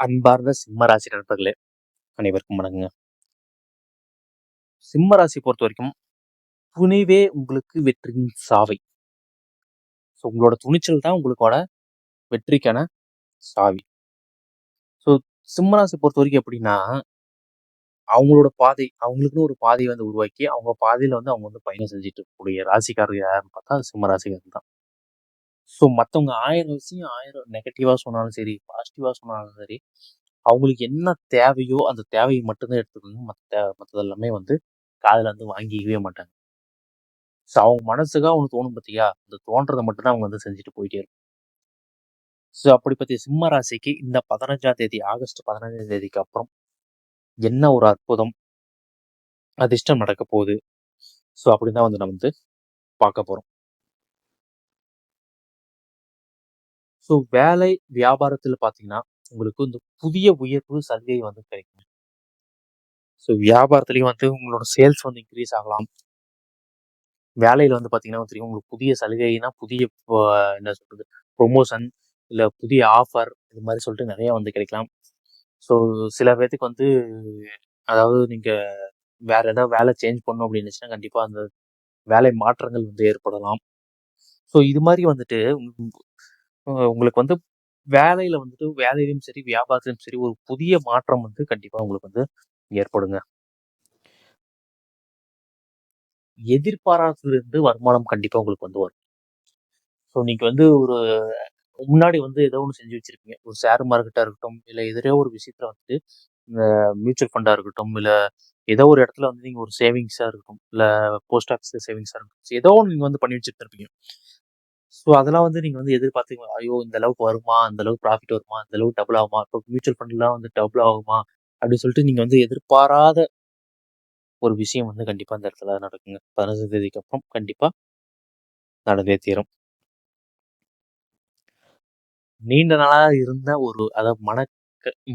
அன்பார்ந்த சிம்ம ராசி நண்பர்களே, அனைவருக்கும் வணக்கங்க. சிம்ம ராசி பொறுத்த வரைக்கும் துணிவே உங்களுக்கு வெற்றியின் சாவி. ஸோ உங்களோட துணிச்சல் தான் உங்களுக்கோட வெற்றிக்கான சாவி. ஸோ சிம்ம ராசி பொறுத்த வரைக்கும் எப்படின்னா, அவங்களோட பாதை அவங்களுக்குன்னு ஒரு பாதையை வந்து உருவாக்கி அவங்க பாதையில வந்து அவங்க வந்து பயணம் செஞ்சுட்டு இருக்கக்கூடிய ராசிக்காரர் யாருன்னு பார்த்தா அது சிம்ம ராசிக்காரர் தான். ஸோ மற்றவங்க 1000 விஷயம் 1000 நெகட்டிவா சொன்னாலும் சரி, பாசிட்டிவா சொன்னாலும் சரி, அவங்களுக்கு என்ன தேவையோ அந்த தேவையை மட்டும்தான் எடுத்துக்கணும். மற்றது எல்லாமே வந்து காதுல வந்து வாங்கிக்கவே மாட்டாங்க. ஸோ அவங்க மனசுக்கா ஒண்ணு தோணும் பாத்தியா, அந்த தோன்றத மட்டும் தான் அவங்க வந்து செஞ்சுட்டு போயிட்டே இருப்பாங்க. ஸோ அப்படிப்பட்ட சிம்ம ராசிக்கு இந்த 15ஆம் தேதி ஆகஸ்ட் 15ஆம் தேதிக்கு அப்புறம் என்ன ஒரு அற்புதம் அதிர்ஷ்டம் நடக்க போகுது. ஸோ அப்படிதான் வந்து நம்ம வந்து பார்க்க போறோம். ஸோ வேலை வியாபாரத்துல பாத்தீங்கன்னா உங்களுக்கு இந்த புதிய உயர்வு சலுகை வந்து கிடைக்கும். ஸோ வியாபாரத்துலயும் வந்து உங்களோட சேல்ஸ் வந்து இன்க்ரீஸ் ஆகலாம். வேலையில வந்து பாத்தீங்கன்னா தெரியும் உங்களுக்கு புதிய சலுகைனா புதிய என்ன சொல்றது ப்ரொமோஷன் இல்ல புதிய ஆஃபர் இது மாதிரி சொல்லிட்டு நிறைய வந்து கிடைக்கலாம். ஸோ சில பேர்த்துக்கு வந்து அதாவது நீங்க வேற ஏதாவது வேலை சேஞ்ச் பண்ணணும் அப்படின்னு நினைச்சுன்னா கண்டிப்பா அந்த வேலை மாற்றங்கள் வந்து ஏற்படலாம். ஸோ இது மாதிரி வந்துட்டு உங்களுக்கு வந்து வேலையில வந்துட்டு வேலையிலும் சரி வியாபாரத்திலும் சரி ஒரு புதிய மாற்றம் வந்து கண்டிப்பா உங்களுக்கு வந்து ஏற்படுங்க. எதிர்பாராததிலிருந்து வருமானம் கண்டிப்பா உங்களுக்கு வந்து வரும். ஸோ நீங்க வந்து ஒரு முன்னாடி வந்து ஏதோ ஒன்று செஞ்சு வச்சிருப்பீங்க. ஒரு ஷேர் மார்க்கெட்டா இருக்கட்டும், இல்ல எதிரோ ஒரு விஷயத்துல வந்துட்டு இந்த மியூச்சுவல் ஃபண்டா இருக்கட்டும், இல்ல ஏதோ ஒரு இடத்துல வந்து நீங்க ஒரு சேவிங்ஸா இருக்கட்டும், இல்ல போஸ்ட் ஆஃபீஸ்ல சேவிங்ஸா இருக்கட்டும், ஏதோ ஒன்று நீங்க வந்து பண்ணி வச்சுட்டு இருப்பீங்க. ஸோ அதெல்லாம் வந்து நீங்க வந்து எதிர்பார்த்தீங்க, ஐயோ இந்த அளவுக்கு வருமா, அந்த அளவுக்கு ப்ராஃபிட் வருமா, இந்த அளவுக்கு டபுள் ஆகுமா, இப்போ மியூச்சுவல் ஃபண்ட்லாம் வந்து டபுள் ஆகுமா அப்படின்னு சொல்லிட்டு நீங்க வந்து எதிர்பாராத ஒரு விஷயம் வந்து கண்டிப்பா அந்த இடத்துல நடக்குங்க. 15ஆம் தேதிக்கு அப்புறம் கண்டிப்பா நடந்தே தீரும். நீண்ட நாளா இருந்த ஒரு அதாவது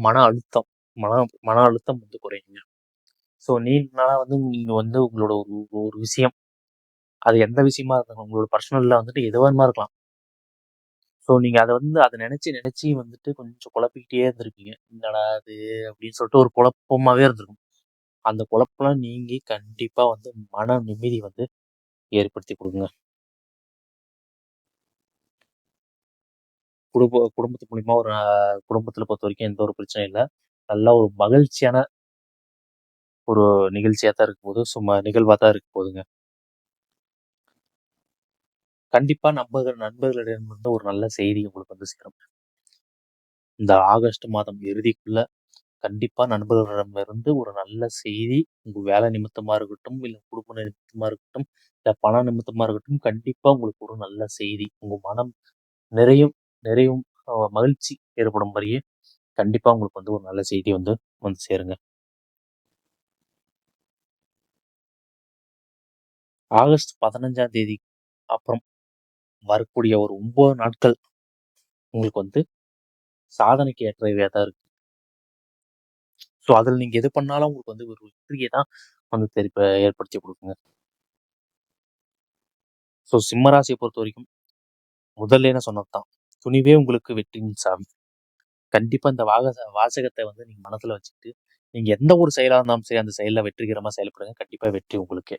மன அழுத்தம் மன மன அழுத்தம் வந்து குறையுங்க. ஸோ நீண்ட நாளா வந்து நீங்க வந்து உங்களோட ஒரு ஒரு விஷயம் அது எந்த விஷயமா இருந்தாலும் உங்களோட பர்சனல்ல வந்துட்டு எதுவாக இருக்கலாம். ஸோ நீங்க அதை நினைச்சு நினைச்சு வந்துட்டு கொஞ்சம் குழப்பிக்கிட்டே இருந்திருப்பீங்க. என்னடா அது அப்படின்னு சொல்லிட்டு ஒரு குழப்பமாவே இருந்திருக்கும். அந்த குழப்பம்லாம் நீங்கி கண்டிப்பா வந்து மன நிம்மதி வந்து ஏற்படுத்தி கொடுங்க. குடும்பத்து மூலியமா ஒரு குடும்பத்துல பொறுத்த வரைக்கும் எந்த ஒரு பிரச்சனையும் இல்லை. நல்ல ஒரு மகிழ்ச்சியான ஒரு நிகழ்ச்சியா தான் இருக்க போது, சும்மா நிகழ்வா தான் இருக்க போதுங்க. கண்டிப்பா நண்பர்களிடமிருந்து ஒரு நல்ல செய்தி உங்களுக்கு வந்து சேரும். இந்த ஆகஸ்ட் மாதம் இறுதிக்குள்ள கண்டிப்பா நண்பர்களிடமிருந்து ஒரு நல்ல செய்தி உங்க வேலை நிமித்தமா இருக்கட்டும், இல்ல குடும்ப நிமித்தமா இருக்கட்டும், இல்ல பண நிமித்தமா இருக்கட்டும், கண்டிப்பா உங்களுக்கு ஒரு நல்ல செய்தி உங்க மனம் நிறையும் நிறையும் மகிழ்ச்சி ஏற்படும்படியே கண்டிப்பா உங்களுக்கு வந்து ஒரு நல்ல செய்தி வந்து வந்து சேருங்க. ஆகஸ்ட் 15ஆம் தேதி அப்புறம் வரக்கூடிய ஒரு 9 நாட்கள் உங்களுக்கு வந்து சாதனைக்கு ஏற்றவையா தான் இருக்கு. ஸோ அதில் நீங்க எது பண்ணாலும் உங்களுக்கு வந்து ஒரு வெற்றியை தான் வந்து ஏற்படுத்தி கொடுக்குங்க. ஸோ சிம்ம ராசியை பொறுத்த வரைக்கும் முதல்ல என்ன சொன்னதுதான், துணிவே உங்களுக்கு வெற்றியின் சாவி. கண்டிப்பா இந்த வாசகத்தை வந்து நீங்க மனசுல வச்சுக்கிட்டு நீங்க எந்த ஒரு செயலா இருந்தாலும் சரி அந்த செயல்ல வெற்றிகரமா செயல்படுங்க. கண்டிப்பா வெற்றி உங்களுக்கே.